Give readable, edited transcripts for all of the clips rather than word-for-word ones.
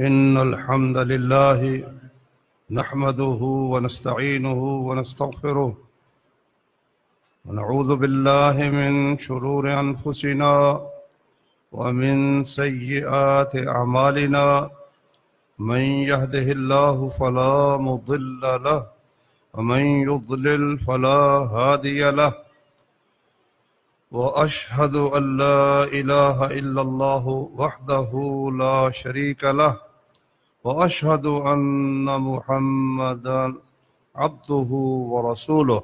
إن الحمد لله نحمده ونستعينه ونستغفره ونعوذ بالله من شرور أنفسنا ومن سيئات أعمالنا من يهده الله فلا مضل له ومن يضلل فلا هادي له وأشهد أن لا إله إلا الله وحده لا شريك له وأشهد أن محمدا عبده ورسوله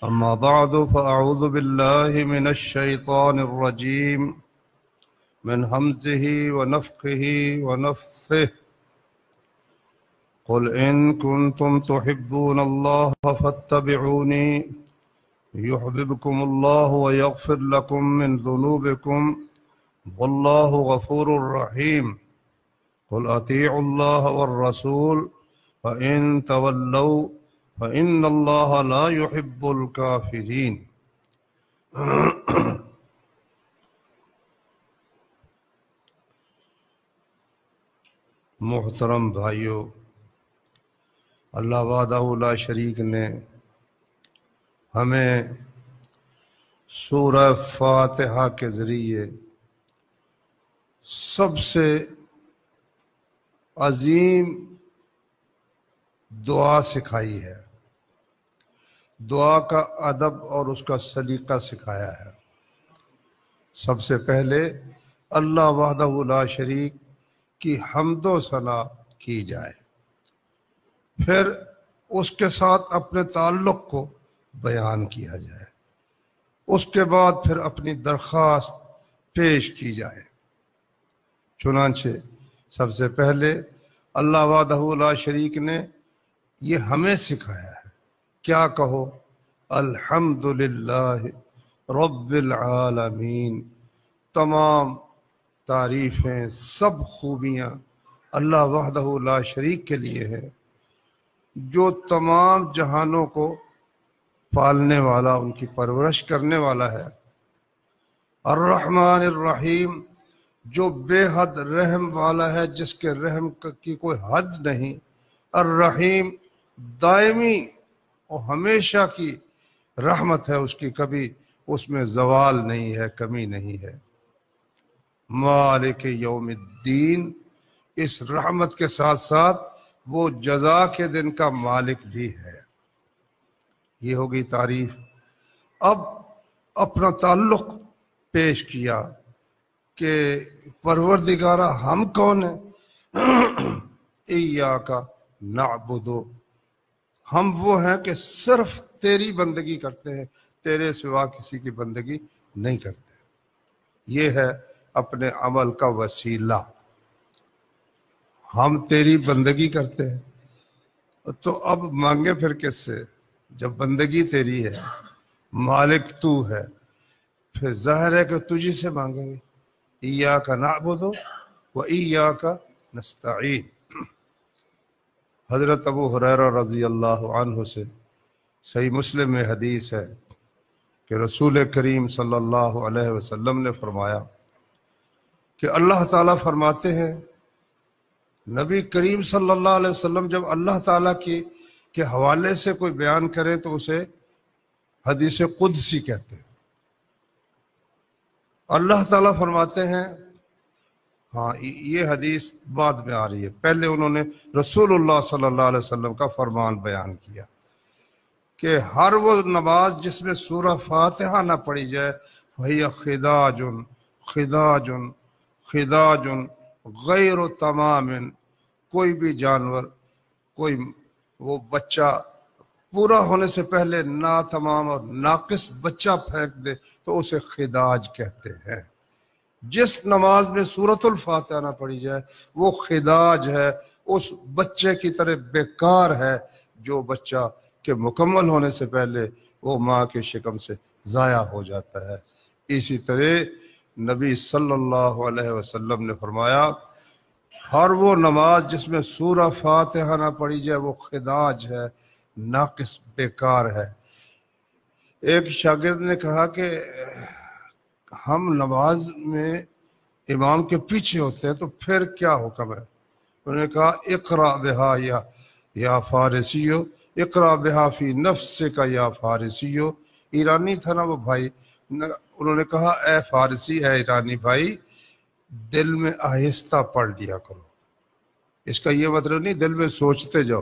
أما بعد فأعوذ بالله من الشيطان الرجيم من همزه ونفخه ونفثه قل إن كنتم تحبون الله فاتبعوني يحببكم الله ويغفر لكم من ذنوبكم والله غفور رحيم قل أطيعوا الله والرسول فإن تولوا فإن الله لا يحب الكافرين محترم بھائیو، اللہ وحدہ لا شریک نے ہمیں سورہ فاتحہ کے ذریعے سب سے عظیم دعا سکھائی ہے، دعا کا ادب اور اس کا سلیقہ سکھایا ہے۔ سب سے پہلے اللہ وحدہ لا شریک کی حمد و ثنا کی جائے، پھر اس کے ساتھ اپنے تعلق کو بیان کیا جائے، اس کے بعد پھر اپنی درخواست پیش کی جائے۔ چنانچہ سب سے پہلے اللہ وحدہ لا شریک نے یہ ہمیں سکھایا ہے، کیا کہو؟ الحمدللہ رب العالمین، تمام تعریفیں، سب خوبیاں اللہ وحدہ لا شریک کے لیے ہیں، جو تمام جہانوں کو پالنے والا، ان کی پرورش کرنے والا ہے۔ الرحمن الرحیم، جو بے حد رحم والا ہے، جس کے رحم کی کوئی حد نہیں۔ الرحیم، دائمی اور ہمیشہ کی رحمت ہے اس کی، کبھی اس میں زوال نہیں ہے، کمی نہیں ہے۔ مالک یوم الدین، اس رحمت کے ساتھ ساتھ وہ جزا کے دن کا مالک بھی ہے۔ یہ ہوگی تعریف۔ اب اپنا تعلق پیش کیا کہ پروردگارہ ہم کون ہیں؟ ایاک نعبد، ہم وہ ہیں کہ صرف تیری بندگی کرتے ہیں، تیرے سوا کسی کی بندگی نہیں کرتے۔ یہ ہے اپنے عمل کا وسیلہ، ہم تیری بندگی کرتے ہیں۔ تو اب مانگے پھر کس سے؟ جب بندگی تیری ہے، مالک تو ہے، پھر ظاہر ہے کہ تجھی سے مانگیں گے۔ ایاک نعبد و ایاک نستعین۔ حضرت ابو ہریرہ رضی اللہ عنہ سے صحیح مسلم میں حدیث ہے کہ رسول کریم صلی اللہ علیہ وسلم نے فرمایا کہ اللہ تعالیٰ فرماتے ہیں، نبی کریم صلی اللہ علیہ وسلم جب اللہ تعالیٰ کے حوالے سے کوئی بیان کرے تو اسے حدیث قدسی کہتے ہیں۔ اللہ تعالیٰ فرماتے ہیں، ہاں یہ حدیث بعد میں آ رہی ہے، پہلے انہوں نے رسول اللہ صلی اللہ علیہ وسلم کا فرمان بیان کیا کہ ہر وہ نماز جس میں سورہ فاتحہ نہ پڑھی جائے، وہی خداج خداج خداج غیر تمام، کوئی بھی جانور، کوئی وہ بچہ پورا ہونے سے پہلے ناتمام اور ناقص بچہ پھینک دے تو اسے خداج کہتے ہیں۔ جس نماز میں سورۃ الفاتحہ نہ پڑھی جائے وہ خداج ہے، اس بچے کی طرح بیکار ہے جو بچہ کے مکمل ہونے سے پہلے وہ ماں کے شکم سے ضائع ہو جاتا ہے۔ اسی طرح نبی صلی اللہ علیہ وسلم نے فرمایا، ہر وہ نماز جس میں سورہ فاتحہ نہ پڑھی جائے وہ خداج ہے، ناقص، بیکار ہے۔ ایک شاگرد نے کہا کہ ہم نماز میں امام کے پیچھے ہوتے ہیں تو پھر کیا حکم ہے؟ انہوں نے کہا اقرا بہا یا فارسیو، اقرا بہا فی نفسک یا فارسیو۔ ایرانی تھا نا وہ بھائی، انہوں نے کہا اے فارسی، اے ایرانی بھائی، دل میں آہستہ پڑھ لیا کرو۔ اس کا یہ مطلب نہیں دل میں سوچتے جاؤ،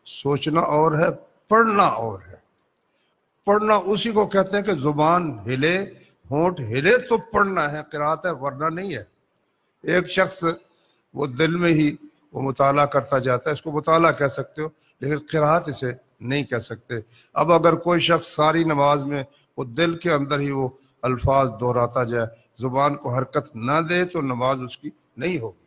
سوچنا اور ہے، پڑھنا اور ہے۔ پڑھنا اسی کو کہتے ہیں کہ زبان ہلے، ہونٹ ہلے تو پڑھنا ہے، قرات ہے، ورنہ نہیں ہے۔ ایک شخص وہ دل میں ہی وہ مطالعہ کرتا جاتا ہے، اس کو مطالعہ کہہ سکتے ہو، لیکن قرات اسے نہیں کہہ سکتے۔ اب اگر کوئی شخص ساری نماز میں وہ دل کے اندر ہی وہ الفاظ دہراتا جائے، زبان کو حرکت نہ دے، تو نماز اس کی نہیں ہوگی،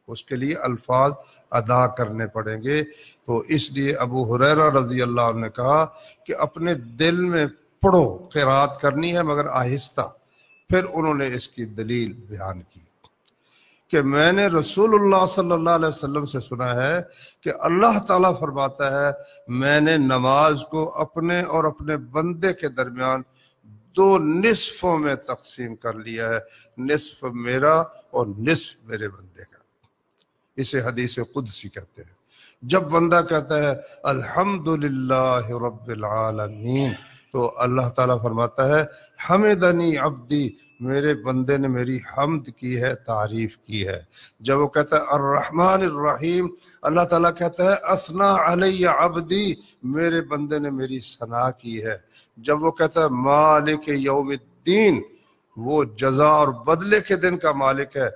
اس کے لیے الفاظ ادا کرنے پڑیں گے۔ تو اس لیے ابو ہریرہ رضی اللہ عنہ نے کہا کہ اپنے دل میں پڑھو، قرات کرنی ہے مگر آہستہ۔ پھر انہوں نے اس کی دلیل بیان کی کہ میں نے رسول اللہ صلی اللہ علیہ وسلم سے سنا ہے کہ اللہ تعالیٰ فرماتا ہے میں نے نماز کو اپنے اور اپنے بندے کے درمیان 2 نصفوں میں تقسیم کر لیا ہے، نصف میرا اور نصف میرے بندے کا۔ اسے حدیث قدسی کہتے ہیں۔ جب بندہ کہتا ہے الحمدللہ رب العالمین، تو اللہ تعالیٰ فرماتا ہے حمدنی عبدی، میرے بندے نے میری حمد کی ہے، تعریف کی ہے۔ جب وہ کہتا ہے الرحمن الرحیم، اللہ تعالیٰ کہتا ہے اثنا علی عبدی، میرے بندے نے میری ثنا کی ہے۔ جب وہ کہتا ہے مالک یوم الدین، وہ جزا اور بدلے کے دن کا مالک ہے،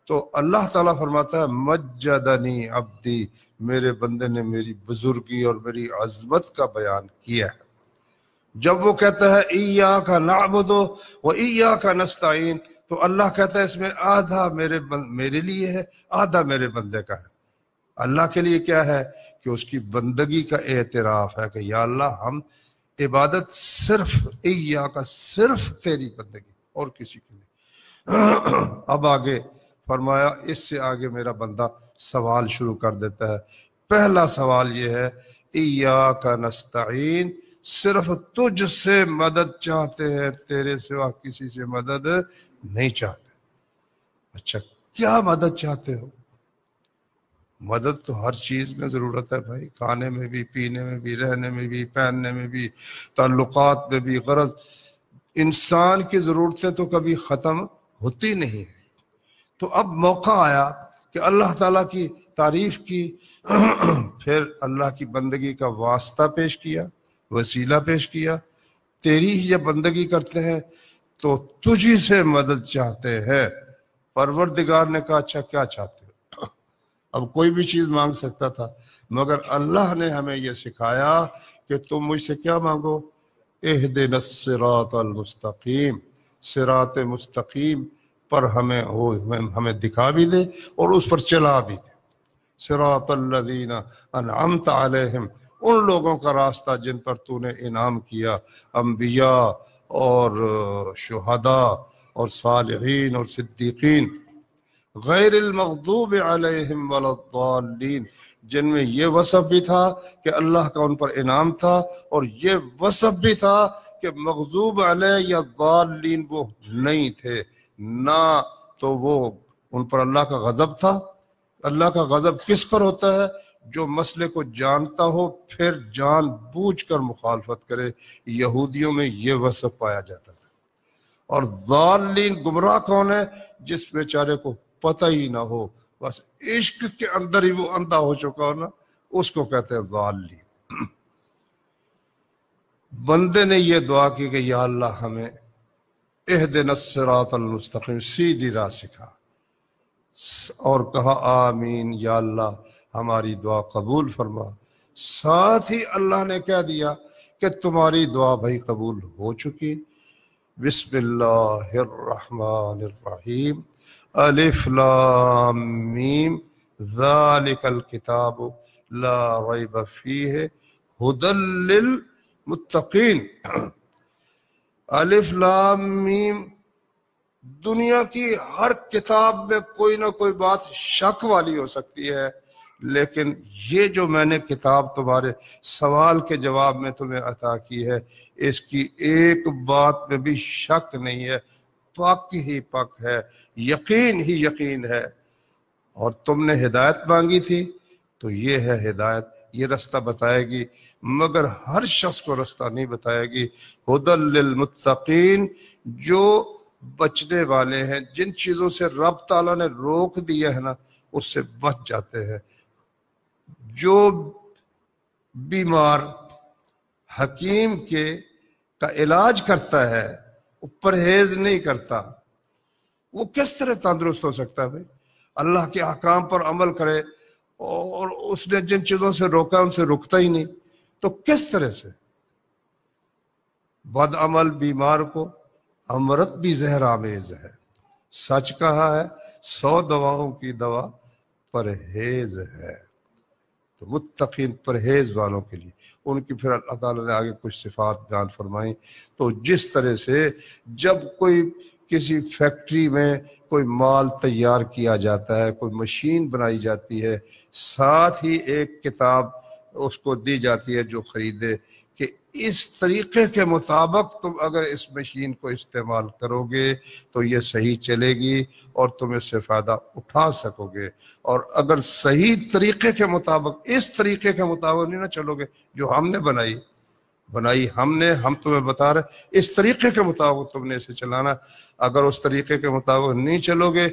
تو اللہ تعالیٰ فرماتا ہے مجدنی عبدی، میرے بندے نے میری بزرگی اور میری عظمت کا بیان کیا ہے۔ جب وہ کہتا ہے ایاک نعبد و ایاک نستعین، تو اللہ کہتا ہے اس میں آدھا میرے لیے ہے، آدھا میرے بندے کا ہے۔ اللہ کے لیے کیا ہے کہ اس کی بندگی کا اعتراف ہے کہ یا اللہ ہم عبادت صرف ایاک، صرف تیری بندگی اور کسی کی نہیں۔ اب آگے فرمایا اس سے آگے میرا بندہ سوال شروع کر دیتا ہے۔ پہلا سوال یہ ہے ایاک نستعین، صرف تجھ سے مدد چاہتے ہیں، تیرے سوا کسی سے مدد نہیں چاہتے۔ اچھا کیا مدد چاہتے ہو؟ مدد تو ہر چیز میں ضرورت ہے بھائی، کھانے میں بھی، پینے میں بھی، رہنے میں بھی، پہننے میں بھی، تعلقات میں بھی۔ غرض انسان کی ضرورتیں تو کبھی ختم ہوتی نہیں ہیں۔ تو اب موقع آیا کہ اللہ تعالیٰ کی تعریف کی، پھر اللہ کی بندگی کا واسطہ پیش کیا، وسیلہ پیش کیا۔ تیری ہی جب بندگی کرتے ہیں تو تجھی سے مدد چاہتے ہیں۔ پروردگار نے کہا اچھا کیا چاہتے ہو؟ اب کوئی بھی چیز مانگ سکتا تھا، مگر اللہ نے ہمیں یہ سکھایا کہ تم مجھ سے کیا مانگو، اہدنا الصراط المستقیم، صراط مستقیم پر ہمیں دکھا بھی دے اور اس پر چلا بھی دے۔ صراط الذین انعمت علیہم، ان لوگوں کا راستہ جن پر تو نے انعام کیا، انبیاء اور شہداء اور صالحین اور صدیقین، غیر المغضوب علیہم ولا الضالین، جن میں یہ وصف بھی تھا کہ اللہ کا ان پر انعام تھا، اور یہ وصف بھی تھا کہ مغضوب علیہ یا ضالین وہ نہیں تھے، نہ تو وہ ان پر اللہ کا غضب تھا۔ اللہ کا غضب کس پر ہوتا ہے؟ جو مسئلے کو جانتا ہو پھر جان بوجھ کر مخالفت کرے۔ یہودیوں میں یہ وصف پایا جاتا تھا۔ اور ضالین گمراہ کون ہے؟ جس بیچارے کو پتہ ہی نہ ہو، بس عشق کے اندر ہی وہ اندھا ہو چکا ہو نا، اس کو کہتے ہیں ضالین۔ بندے نے یہ دعا کی کہ یا اللہ ہمیں اہدنا الصراط المستقیم، سیدھی راہ سکھا، اور کہا آمین، یا اللہ ہماری دعا قبول فرما۔ ساتھ ہی اللہ نے کہہ دیا کہ تمہاری دعا بھائی قبول ہو چکی۔ بسم اللہ الرحمن الرحیم، الف لام میم، ذالک الکتاب لا ریب فیہ ھدی للمتقین۔ الف لام میم، دنیا کی ہر کتاب میں کوئی نہ کوئی بات شک والی ہو سکتی ہے، لیکن یہ جو میں نے کتاب تمہارے سوال کے جواب میں تمہیں عطا کی ہے، اس کی ایک بات میں بھی شک نہیں ہے۔ پاک ہی پاک ہے، یقین ہی یقین ہے۔ اور تم نے ہدایت مانگی تھی تو یہ ہے ہدایت، یہ رستہ بتائے گی، مگر ہر شخص کو رستہ نہیں بتائے گی۔ ہدی للمتقین، جو بچنے والے ہیں، جن چیزوں سے رب تعالیٰ نے روک دیا ہے نا اس سے بچ جاتے ہیں۔ جو بیمار حکیم کا علاج کرتا ہے، وہ پرہیز نہیں کرتا، وہ کس طرح تندرست ہو سکتا ہے بھائی؟ اللہ کے احکام پر عمل کرے اور اس نے جن چیزوں سے روکا ان سے رکتا ہی نہیں، تو کس طرح سے؟ بد عمل بیمار کو امرت بھی زہر آمیز ہے، سچ کہا ہے 100 دواؤں کی دوا پرہیز ہے۔ تو متقین پرہیز والوں کے لیے ان کی پھر اللہ تعالیٰ نے آگے کچھ صفات بیان فرمائیں۔ تو جس طرح سے جب کوئی کسی فیکٹری میں کوئی مال تیار کیا جاتا ہے، کوئی مشین بنائی جاتی ہے، ساتھ ہی ایک کتاب اس کو دی جاتی ہے جو خریدے کہ اس طریقے کے مطابق تم اگر اس مشین کو استعمال کرو گے تو یہ صحیح چلے گی اور تم اس سے فائدہ اٹھا سکو گے، اور اگر صحیح طریقے کے مطابق، اس طریقے کے مطابق نہیں نہ چلو گے جو ہم نے بنائی ہم تمہیں بتا رہے اس طریقے کے مطابق تم نے اسے چلانا، اگر اس طریقے کے مطابق نہیں چلو گے،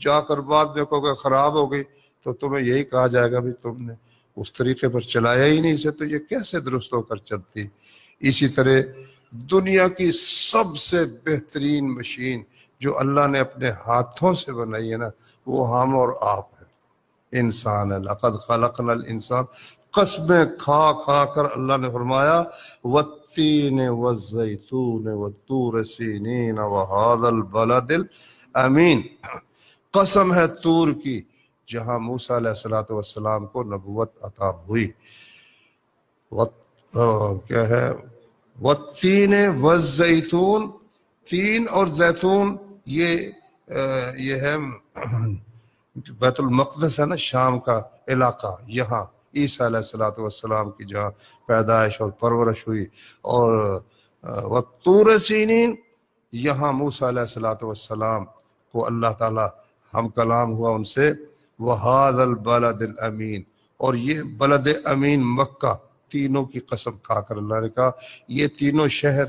جا کر بعد میں کہو گے خراب ہو گئی، تو تمہیں یہی کہا جائے گا بھی تم نے اس طریقے پر چلایا ہی نہیں اسے، تو یہ کیسے درست ہو کر چلتی۔ اسی طرح دنیا کی سب سے بہترین مشین جو اللہ نے اپنے ہاتھوں سے بنائی ہے نا، وہ ہم اور آپ ہیں، انسان ہے۔ لقد خلقنا الانسان، قسمیں کھا کھا کر اللہ نے فرمایا والتین والزیتون والطور سینین وہذا البلد الامین، قسم ہے طور کی جہاں موسیٰ علیہ السلام کو نبوت عطا ہوئی، کیا ہے والتین والزیتون، تین اور زیتون یہ ہے بیت المقدس ہے نا، شام کا علاقہ، یہاں عیسیٰ علیہ السلام کی جہاں پیدائش اور پرورش ہوئی، اور والطور سینین، یہاں موسیٰ علیہ السلام کو اللہ تعالیٰ ہم کلام ہوا ان سے، وَهَذَا الْبَلَدِ الْأَمِينَ، اور یہ بلد امین مکہ، تینوں کی قسم کھا کر اللہ نے کہا یہ تینوں شہر،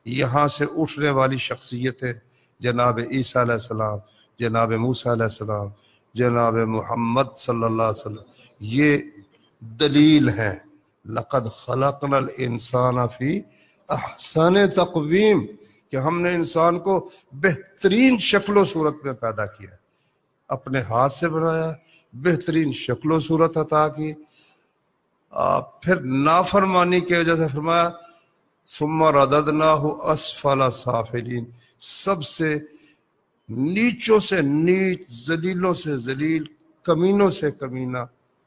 یہاں سے اٹھنے والی شخصیتیں، جناب عیسیٰ علیہ السلام، جناب موسیٰ علیہ السلام، جناب محمد صلی اللہ علیہ وسلم، یہ دلیل ہیں۔ لقد خلقنا الانسان فی احسن تقویم، کہ ہم نے انسان کو بہترین شکل و صورت میں پیدا کیا، اپنے ہاتھ سے بنایا، بہترین شکل و صورت عطا کی، پھر نافرمانی کی وجہ سے فرمایا ثم رددناہ اسفل سافلین، سب سے نیچوں سے نیچ، ذلیلوں سے ذلیل، کمینوں سے کمینہ،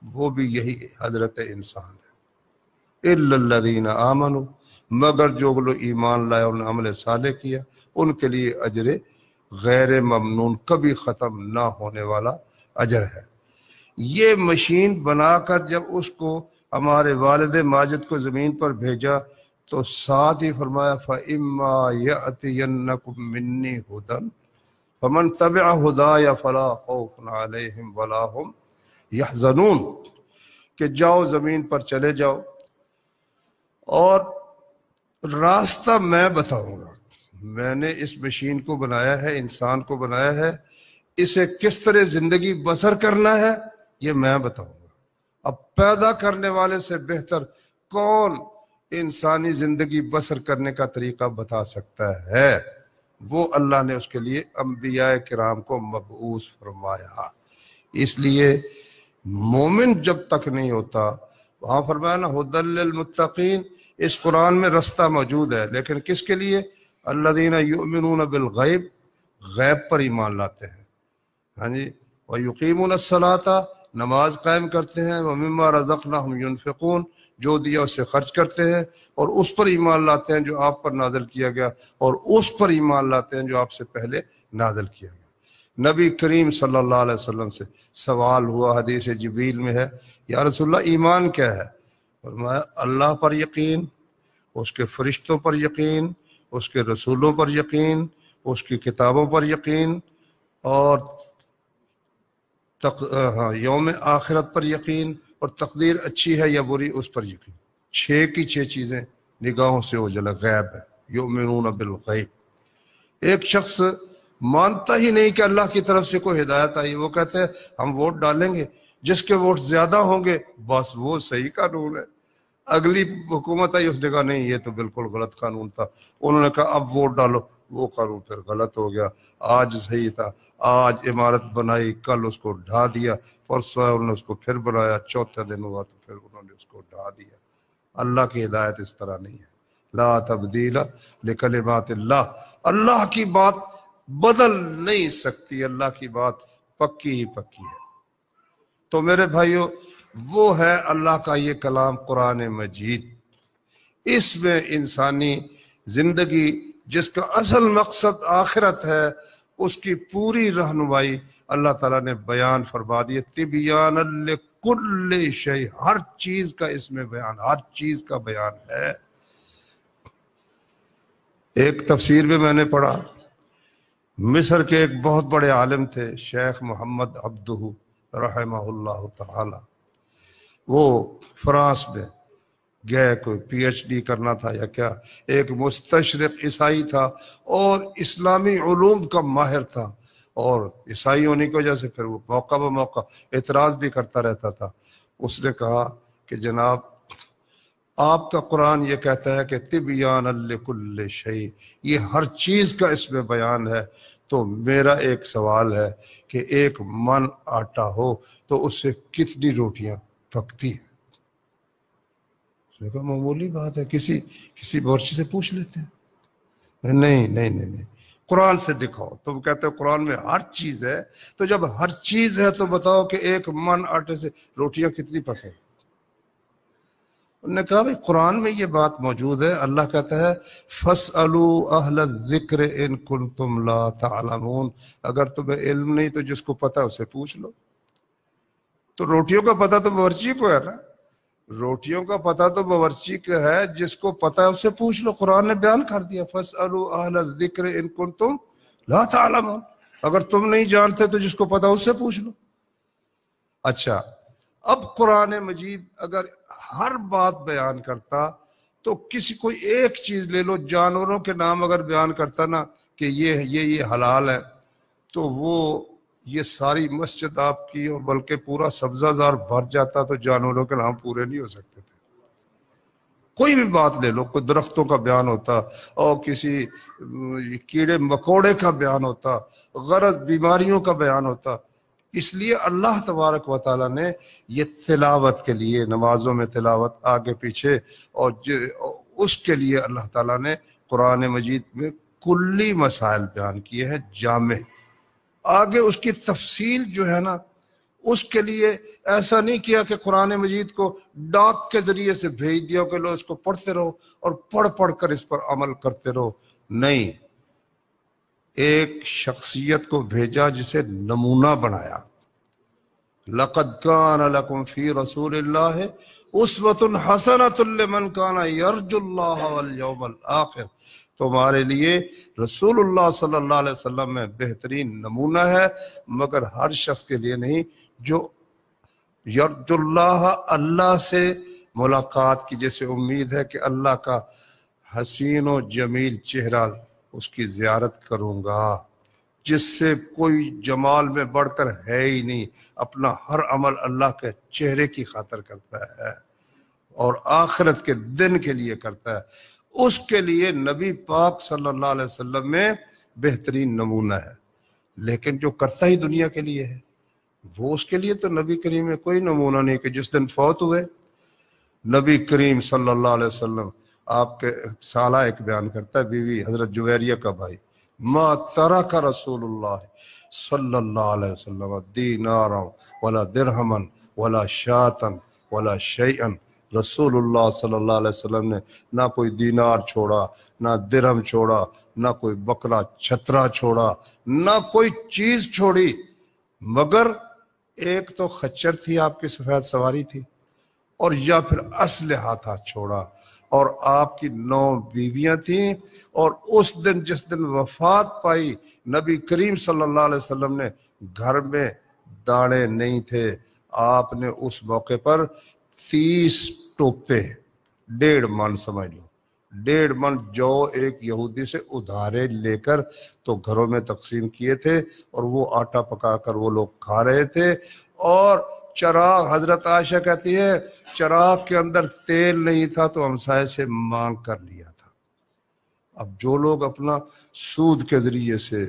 وہ بھی یہی حضرت انسان ہے۔ الا الذین آمنوا، مگر جو لوگ ایمان لائے اور عمل صالح کیا، ان کے لیے اجر غیر ممنون، کبھی ختم نہ ہونے والا اجر ہے۔ یہ مشین بنا کر جب اس کو ہمارے والد ماجد کو زمین پر بھیجا تو ساتھ ہی فرمایا فَإِمَّا يَأْتِيَنَّكُم مِّنِّي هُدًى فَمَن تَبِعَ هُدَايَ فَلَا خَوْفٌ عَلَيْهِمْ وَلَا هُمْ يَحْزَنُونَ، کہ جاؤ زمین پر چلے جاؤ اور راستہ میں بتاؤں گا، میں نے اس مشین کو بنایا ہے، انسان کو بنایا ہے، اسے کس طرح زندگی بسر کرنا ہے یہ میں بتاؤں گا۔ اب پیدا کرنے والے سے بہتر کون انسانی زندگی بسر کرنے کا طریقہ بتا سکتا ہے؟ وہ اللہ نے اس کے لیے انبیاء کرام کو مبعوث فرمایا۔ اس لیے مومن جب تک نہیں ہوتا، وہاں فرمایا نا ھدی للمتقین، اس قرآن میں رستہ موجود ہے، لیکن کس کے لیے؟ الذین یؤمنون بالغیب، غیب پر ایمان لاتے ہیں، ہاں جی، وَيُقِيمُونَ الصَّلَاةَ، نماز قائم کرتے ہیں، وَمِمَّا رَزَقْنَاهُمْ يُنْفِقُونَ، جو دیا اسے خرچ کرتے ہیں، اور اس پر ایمان لاتے ہیں جو آپ پر نازل کیا گیا، اور اس پر ایمان لاتے ہیں جو آپ سے پہلے نازل کیا گیا۔ نبی کریم صلی اللہ علیہ وسلم سے سوال ہوا، حدیث جبریل میں ہے، یا رسول اللہ ایمان کیا ہے؟ فرمایا اللہ پر یقین، اس کے فرشتوں پر یقین، اس کے رسولوں پر یقین، اس کی کتابوں پر یقین، اور یوم آخرت پر یقین، اور تقدیر اچھی ہے یا بری اس پر یقین۔ 6 کی 6 چیزیں نگاہوں سے اوجھل غیب ہے۔ یؤمنون بالغیب۔ ایک شخص مانتا ہی نہیں کہ اللہ کی طرف سے کوئی ہدایت آئی، وہ کہتے ہیں ہم ووٹ ڈالیں گے، جس کے ووٹ زیادہ ہوں گے بس وہ صحیح قانون ہے۔ اگلی حکومت آئی، اس نے کہا نہیں یہ تو بالکل غلط قانون تھا، انہوں نے کہا اب ووٹ ڈالو، وہ قانون پھر غلط ہو گیا۔ آج صحیح تھا، آج عمارت بنائی، کل اس کو ڈھا دیا، پرسوں انہوں نے اس کو پھر بنایا، چوتھے دن ہوا تو پھر انہوں نے اس کو ڈھا دیا۔ اللہ کی ہدایت اس طرح نہیں ہے۔ لا تبدیل لکلمات اللہ، اللہ کی بات بدل نہیں سکتی، اللہ کی بات پکی ہی پکی ہے۔ تو میرے بھائیو، وہ ہے اللہ کا یہ کلام قرآن مجید، اس میں انسانی زندگی جس کا اصل مقصد آخرت ہے اس کی پوری رہنمائی اللہ تعالیٰ نے بیان فرما دی۔ تبیان لکل شیء، ہر چیز کا اس میں بیان، ہر چیز کا بیان ہے۔ ایک تفسیر میں نے پڑھا، مصر کے ایک بہت بڑے عالم تھے شیخ محمد عبدہ رحمہ اللہ تعالی، وہ فرانس میں گئے، کوئی پی ایچ ڈی کرنا تھا یا کیا، ایک مستشرق عیسائی تھا اور اسلامی علوم کا ماہر تھا، اور عیسائی ہونے کی وجہ سے پھر وہ موقع بہ موقع اعتراض بھی کرتا رہتا تھا۔ اس نے کہا کہ جناب آپ کا قرآن یہ کہتا ہے کہ تبیان لکل شیء، یہ ہر چیز کا اس میں بیان ہے، تو میرا ایک سوال ہے کہ ایک من آٹا ہو تو اس سے کتنی روٹیاں پکتی ہیں؟ اس نے کہا معمولی بات ہے، کسی بورچی سے پوچھ لیتے ہیں۔ نہیں، قرآن سے دکھاؤ۔ تم کہتے ہو قرآن میں ہر چیز ہے، تو جب ہر چیز ہے تو بتاؤ کہ ایک من آٹے سے روٹیاں کتنی پکیں؟ انہوں نے کہا بھئی قرآن میں یہ بات موجود ہے، اللہ کہتا ہے فَاسْأَلُوا أَهْلَ الذِّكْرِ إِن كُنتُمْ لَا تَعْلَمُونَ، اگر تمہیں علم نہیں تو جس کو پتہ ہے اسے پوچھ لو۔ تو روٹیوں کا پتہ تو باورچی کو ہے نا، روٹیوں کا پتہ تو باورچی کو ہے، جس کو پتہ ہے اسے پوچھ لو۔ قرآن نے بیان کر دیا فَاسْأَلُوا أَهْلَ الذِّكْرِ إِن كُنتُمْ لَا تَعْلَمُونَ، اگر تم نہیں جانتے تو جس کو پتہ ہے اس سے پوچھ لو۔ اچھا، اب قرآن مجید اگر ہر بات بیان کرتا تو کوئی ایک چیز لے لو، جانوروں کے نام اگر بیان کرتا نا کہ یہ حلال ہے، تو وہ یہ ساری مسجد آپ کی اور بلکہ پورا سبزہ زار بھر جاتا، تو جانوروں کے نام پورے نہیں ہو سکتے تھے۔ کوئی بھی بات لے لو، کوئی درختوں کا بیان ہوتا اور کسی کیڑے مکوڑے کا بیان ہوتا، غرض بیماریوں کا بیان ہوتا۔ اس لیے اللہ تبارک و تعالیٰ نے یہ تلاوت کے لیے، نمازوں میں تلاوت آگے پیچھے، اور اس کے لیے اللہ تعالیٰ نے قرآن مجید میں کلی مسائل بیان کیے ہیں، جامع۔ آگے اس کی تفصیل جو ہے نا، اس کے لیے ایسا نہیں کیا کہ قرآن مجید کو ڈاک کے ذریعے سے بھیج دیا کہ لو اس کو پڑھتے رہو اور پڑھ کر اس پر عمل کرتے رہو، نہیں، ایک شخصیت کو بھیجا جسے نمونہ بنایا۔ لَقَدْ كَانَ لَكُمْ فِي رَسُولِ اللَّهِ أُسْوَةٌ حَسَنَةٌ لِمَنْ كَانَ يَرْجُو اللَّهَ وَالْيَوْمَ الْآخِرِ، تمہارے لیے رسول اللہ صلی اللہ علیہ وسلم میں بہترین نمونہ ہے، مگر ہر شخص کے لیے نہیں جو یرجو اللہ، اللہ سے ملاقات کی جیسے امید ہے کہ اللہ کا حسین و جمیل چہرہ اس کی زیارت کروں گا، جس سے کوئی جمال میں بڑھ کر ہے ہی نہیں، اپنا ہر عمل اللہ کے چہرے کی خاطر کرتا ہے اور آخرت کے دن کے لیے کرتا ہے، اس کے لیے نبی پاک صلی اللہ علیہ وسلم میں بہترین نمونہ ہے۔ لیکن جو کرتا ہی دنیا کے لیے ہے، وہ اس کے لیے تو نبی کریم میں کوئی نمونہ نہیں کہ جس دن فوت ہوئے نبی کریم صلی اللہ علیہ وسلم، آپ کے سالہ ایک بیان کرتا ہے، بیوی حضرت جویریہ کا بھائی، ما ترک رسول اللہ صلی اللہ علیہ وسلم دینارا ولا درہما ولا شاتا ولا شیئا، رسول اللہ صلی اللہ علیہ وسلم نے نہ کوئی دینار چھوڑا، نہ درہم چھوڑا، نہ کوئی بکرا چھترا چھوڑا، نہ کوئی چیز چھوڑی، مگر ایک تو خچر تھی آپ کی سفید سواری تھی، اور یا پھر اسلحہ تھا چھوڑا، اور آپ کی 9 بیویاں تھیں، اور اس دن جس دن وفات پائی نبی کریم صلی اللہ علیہ وسلم نے گھر میں دانے نہیں تھے، آپ نے اس موقع پر 30 ٹوپے 1.5 من سمجھ لو 1.5 من جو ایک یہودی سے ادھارے لے کر تو گھروں میں تقسیم کیے تھے، اور وہ آٹا پکا کر وہ لوگ کھا رہے تھے۔ اور چراغ، حضرت عائشہ کہتی ہے چراغ کے اندر تیل نہیں تھا تو ہمسائے سے مانگ کر لیا تھا۔ اب جو لوگ اپنا سود کے ذریعے سے،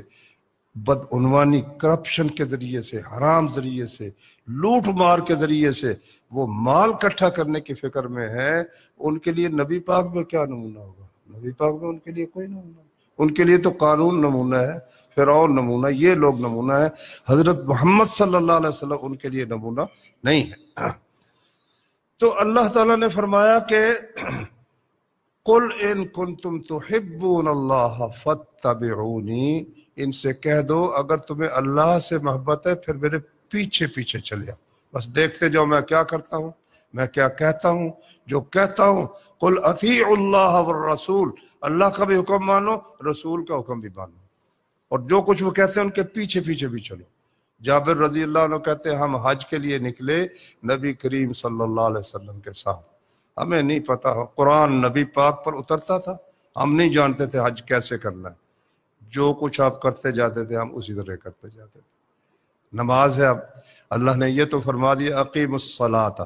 بدعنوانی کرپشن کے ذریعے سے، حرام ذریعے سے، لوٹ مار کے ذریعے سے وہ مال اکٹھا کرنے کی فکر میں ہے، ان کے لیے نبی پاک میں کیا نمونہ ہوگا؟ نبی پاک میں ان کے لیے کوئی نمونہ نہیں۔ ان کے لیے تو قانون نمونہ ہے، فرعون نمونہ، یہ لوگ نمونہ ہے، حضرت محمد صلی اللہ علیہ وسلم ان کے لیے نمونہ نہیں ہے۔ تو اللہ تعالیٰ نے فرمایا کہ قُلْ إِن كُنْتُمْ تُحِبُّونَ اللَّهَ فَاتَّبِعُونِي، ان سے کہہ دو اگر تمہیں اللہ سے محبت ہے پھر میرے پیچھے پیچھے چلے آؤ، بس دیکھتے جاؤ میں کیا کرتا ہوں، میں کیا کہتا ہوں، جو کہتا ہوں قُلْ أَطِيعُوا اللَّهَ وَالرَّسُولَ، اللہ کا بھی حکم مانو، رسول کا حکم بھی مانو، اور جو کچھ وہ کہتے ہیں ان کے پیچھے پیچھے بھی چلو۔ جابر رضی اللہ عنہ کہتے ہیں ہم حج کے لیے نکلے نبی کریم صلی اللہ علیہ وسلم کے ساتھ، ہمیں نہیں پتا، قرآن نبی پاک پر اترتا تھا، ہم نہیں جانتے تھے حج کیسے کرنا ہے، جو کچھ آپ کرتے جاتے تھے ہم اسی طرح کرتے جاتے تھے۔ نماز ہے، اب اللہ نے یہ تو فرما دیا اقیم الصلاۃ،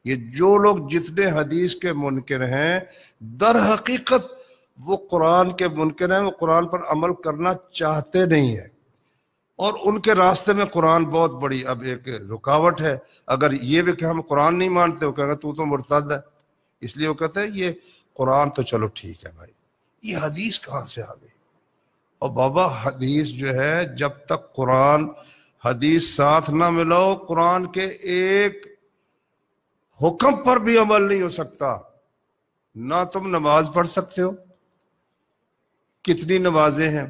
یہ جو لوگ جتنے حدیث کے منکر ہیں در حقیقت وہ قرآن کے منکر ہیں، وہ قرآن پر عمل کرنا چاہتے نہیں ہیں، اور ان کے راستے میں قرآن بہت بڑی اب ایک رکاوٹ ہے۔ اگر یہ بھی کہ ہم قرآن نہیں مانتے، وہ کہے گا تو مرتد ہے، اس لیے وہ کہتے ہیں یہ قرآن تو چلو ٹھیک ہے بھائی، یہ حدیث کہاں سے آ گئی؟ اور بابا حدیث جو ہے جب تک قرآن حدیث ساتھ نہ ملاؤ، قرآن کے ایک حکم پر بھی عمل نہیں ہو سکتا۔ نہ تم نماز پڑھ سکتے ہو، کتنی نمازیں ہیں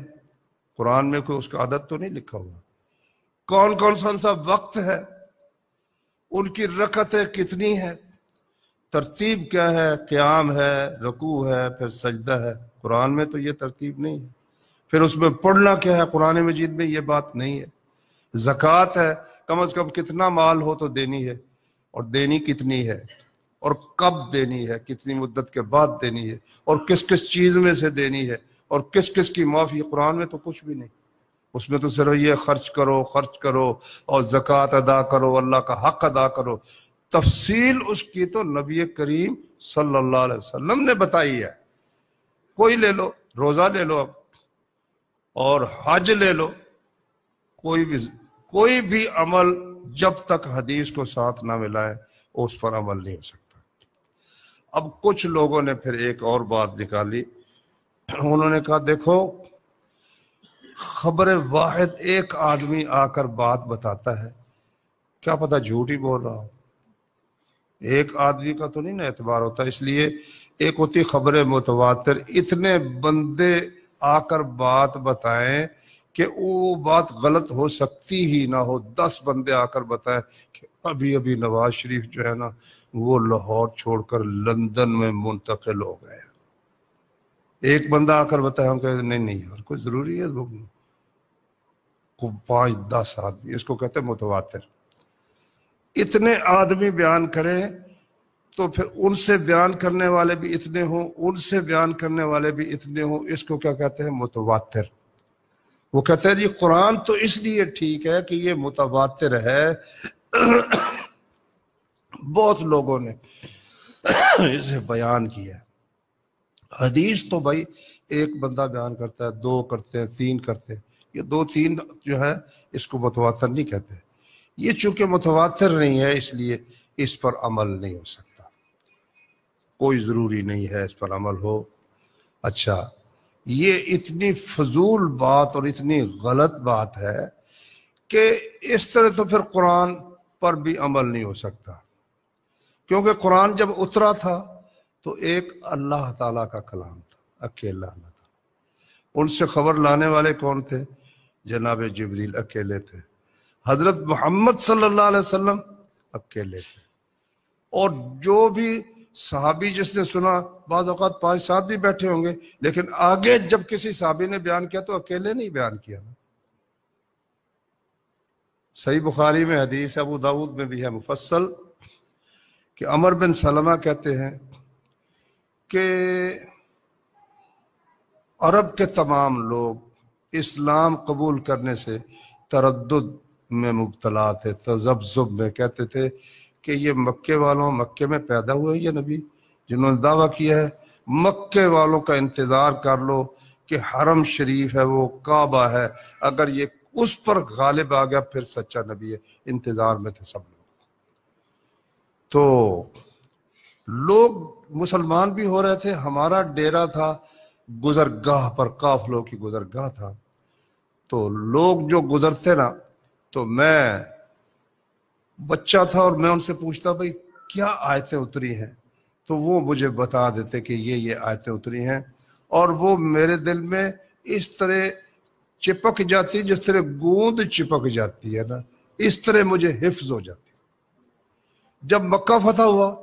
قرآن میں، کوئی اس کا عدد تو نہیں لکھا ہوا، کون کون سا وقت ہے، ان کی رکعتیں کتنی ہیں، ترتیب کیا ہے، قیام ہے، رکوع ہے، پھر سجدہ ہے، قرآن میں تو یہ ترتیب نہیں ہے۔ پھر اس میں پڑھنا کیا ہے، قرآن مجید میں یہ بات نہیں ہے۔ زکوٰۃ ہے، کم از کم کتنا مال ہو تو دینی ہے، اور دینی کتنی ہے، اور کب دینی ہے، کتنی مدت کے بعد دینی ہے، اور کس کس چیز میں سے دینی ہے، اور کس کس کی معافی۔ قرآن میں تو کچھ بھی نہیں، اس میں تو صرف یہ خرچ کرو اور زکوٰۃ ادا کرو، اللہ کا حق ادا کرو۔ تفصیل اس کی تو نبی کریم صلی اللہ علیہ وسلم نے بتائی ہے۔ کوئی لے لو، روزہ لے لو اب، اور حج لے لو، کوئی بھی عمل جب تک حدیث کو ساتھ نہ ملائے اس پر عمل نہیں ہو سکتا۔ اب کچھ لوگوں نے پھر ایک اور بات نکالی، انہوں نے کہا دیکھو خبر واحد ایک آدمی آ کر بات بتاتا ہے، کیا پتہ جھوٹ ہی بول رہا ہو، ایک آدمی کا تو نہیں نا اعتبار ہوتا، اس لیے ایک ہوتی خبر متواتر، اتنے بندے آ کر بات بتائیں کہ وہ بات غلط ہو سکتی ہی نہ ہو، 10 بندے آ کر بتائیں کہ ابھی نواز شریف جو ہے نا وہ لاہور چھوڑ کر لندن میں منتقل ہو گئے، ایک بندہ آ کر بتائے، ہم کہتے ہیں نہیں یار کوئی ضروری ہے، لوگ 5-10 آدمی، اس کو کہتے ہیں متواتر۔ اتنے آدمی بیان کریں تو پھر ان سے بیان کرنے والے بھی اتنے ہوں، ان سے بیان کرنے والے بھی اتنے ہوں، اس کو کیا کہتے ہیں؟ متواتر۔ وہ کہتے ہیں جی قرآن تو اس لیے ٹھیک ہے کہ یہ متواتر ہے، بہت لوگوں نے اسے بیان کیا ہے۔ حدیث تو بھائی ایک بندہ بیان کرتا ہے، 2 کرتے ہیں، 3 کرتے ہیں، یہ 2-3 جو ہے اس کو متواتر نہیں کہتے۔ یہ چونکہ متواتر نہیں ہے اس لیے اس پر عمل نہیں ہو سکتا، کوئی ضروری نہیں ہے اس پر عمل ہو۔ اچھا، یہ اتنی فضول بات اور اتنی غلط بات ہے کہ اس طرح تو پھر قرآن پر بھی عمل نہیں ہو سکتا، کیونکہ قرآن جب اترا تھا تو ایک اللہ تعالیٰ کا کلام تھا، اکیلا اللہ تعالیٰ۔ ان سے خبر لانے والے کون تھے؟ جناب جبریل اکیلے تھے، حضرت محمد صلی اللہ علیہ وسلم اکیلے تھے، اور جو بھی صحابی جس نے سنا بعض اوقات 5-7 بھی بیٹھے ہوں گے، لیکن آگے جب کسی صحابی نے بیان کیا تو اکیلے نہیں بیان کیا نا۔ صحیح بخاری میں حدیث، ابو داؤد میں بھی ہے مفصل، کہ عمر بن سلمہ کہتے ہیں کہ عرب کے تمام لوگ اسلام قبول کرنے سے تردد میں مبتلا تھے، تذبذب میں، کہتے تھے کہ یہ مکے والوں، مکے میں پیدا ہوئے یہ نبی جنہوں نے دعویٰ کیا ہے، مکے والوں کا انتظار کر لو کہ حرم شریف ہے، وہ کعبہ ہے، اگر یہ اس پر غالب آ گیا پھر سچا نبی ہے۔ انتظار میں تھے سب لوگ۔ تو لوگ مسلمان بھی ہو رہے تھے، ہمارا ڈیرا تھا گزرگاہ پر، قافلوں کی گزرگاہ تھا، تو لوگ جو گزرتے نا، تو میں بچہ تھا اور میں ان سے پوچھتا بھائی کیا آیتیں اتری ہیں، تو وہ مجھے بتا دیتے کہ یہ آیتیں اتری ہیں، اور وہ میرے دل میں اس طرح چپک جاتی جس طرح گوند چپک جاتی ہے نا، اس طرح مجھے حفظ ہو جاتی۔ جب مکہ فتح ہوا،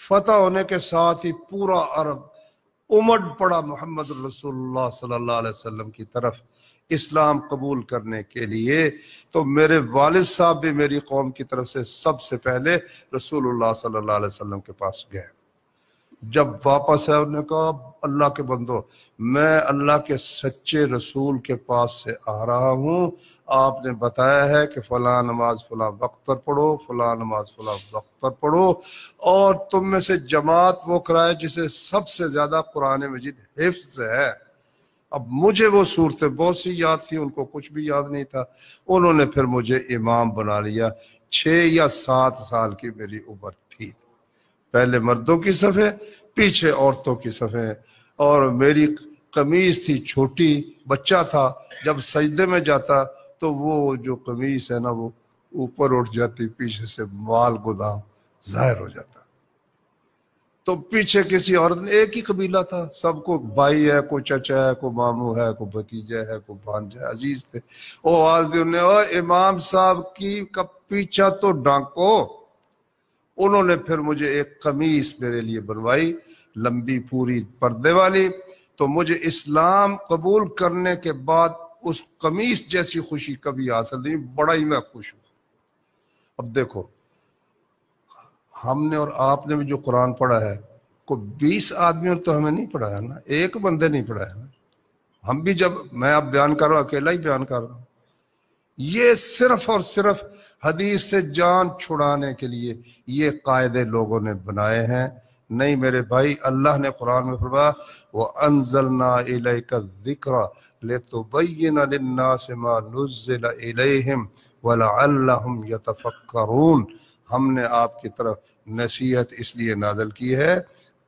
فتح ہونے کے ساتھ ہی پورا عرب امڑ پڑا محمد رسول اللہ صلی اللہ علیہ وسلم کی طرف اسلام قبول کرنے کے لیے۔ تو میرے والد صاحب بھی میری قوم کی طرف سے سب سے پہلے رسول اللہ صلی اللہ علیہ وسلم کے پاس گئے۔ جب واپس ہے انہوں نے کہا اللہ کے بندو، میں اللہ کے سچے رسول کے پاس سے آ رہا ہوں، آپ نے بتایا ہے کہ فلاں نماز فلاں وقت پر پڑھو، فلاں نماز فلاں وقت پر پڑھو، اور تم میں سے جماعت وہ کرائے جسے سب سے زیادہ قرآن مجید حفظ ہے۔ اب مجھے وہ صورتیں بہت سی یاد تھی، ان کو کچھ بھی یاد نہیں تھا۔ انہوں نے پھر مجھے امام بنا لیا۔ 6 یا 7 سال کی میری عمر تھی، پہلے مردوں کی صفیں، پیچھے عورتوں کی صفیں، اور میری قمیض تھی چھوٹی، بچہ تھا، جب سجدے میں جاتا تو وہ جو قمیض ہے نا وہ اوپر اٹھ جاتی، پیچھے سے مال گودام ظاہر ہو جاتا۔ تو پیچھے کسی عورت نے، ایک ہی قبیلہ تھا، سب کو بھائی ہے، کوئی چچا ہے، کوئی ماموں ہے، کوئی بھتیجا ہے، کوئی بھانجا ہے، عزیز تھے۔ وہ آواز دی انہوں نے، او امام صاحب کی پیچھا تو ڈانکو۔ انہوں نے پھر مجھے ایک قمیص میرے لیے بنوائی، لمبی پوری پردے والی۔ تو مجھے اسلام قبول کرنے کے بعد اس قمیص جیسی خوشی کبھی حاصل نہیں، بڑا ہی میں خوش ہوں۔ اب دیکھو، ہم نے اور آپ نے بھی جو قرآن پڑھا ہے، کوئی 20 آدمیوں تو ہمیں نہیں پڑھا ہے نا، ایک بندے نہیں پڑھا ہے نا۔ ہم بھی جب میں اب بیان کر رہا ہوں اکیلا ہی بیان کر رہا ہوں۔ یہ صرف اور صرف حدیث سے جان چھڑانے کے لیے یہ قاعدے لوگوں نے بنائے ہیں۔ نہیں میرے بھائی، اللہ نے قرآن میں فرمایا وَأَنزَلْنَا إِلَيْكَ الذِّكْرَ لِتُبَيِّنَ لِلنَّاسِ مَا نُزِّلَ إِلَيْهِمْ وَلَعَلَّهُمْ يَتَفَكَّرُونَ۔ ہم نے آپ کی طرف نصیحت اس لیے نازل کی ہے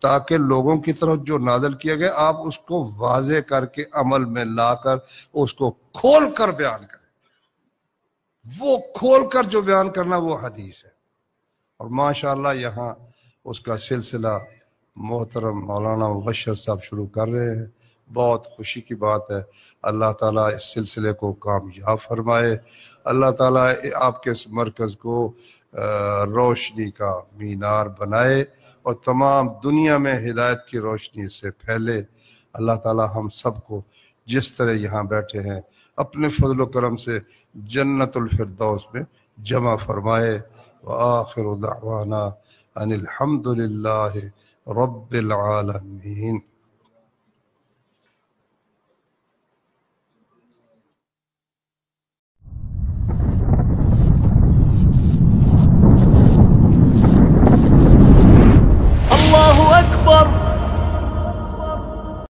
تاکہ لوگوں کی طرف جو نازل کیا گیا آپ اس کو واضح کر کے عمل میں لا کر اس کو کھول کر بیان کریں۔ وہ کھول کر جو بیان کرنا وہ حدیث ہے۔ اور ماشاءاللہ یہاں اس کا سلسلہ محترم مولانا مبشر صاحب شروع کر رہے ہیں، بہت خوشی کی بات ہے۔ اللہ تعالیٰ اس سلسلے کو کامیاب فرمائے، اللہ تعالیٰ آپ کے اس مرکز کو روشنی کا مینار بنائے اور تمام دنیا میں ہدایت کی روشنی سے پھیلے۔ اللہ تعالیٰ ہم سب کو جس طرح یہاں بیٹھے ہیں اپنے فضل و کرم سے جنت الفردوس میں جمع فرمائے۔ وآخر دعوانا ان الحمد للہ رب العالمین۔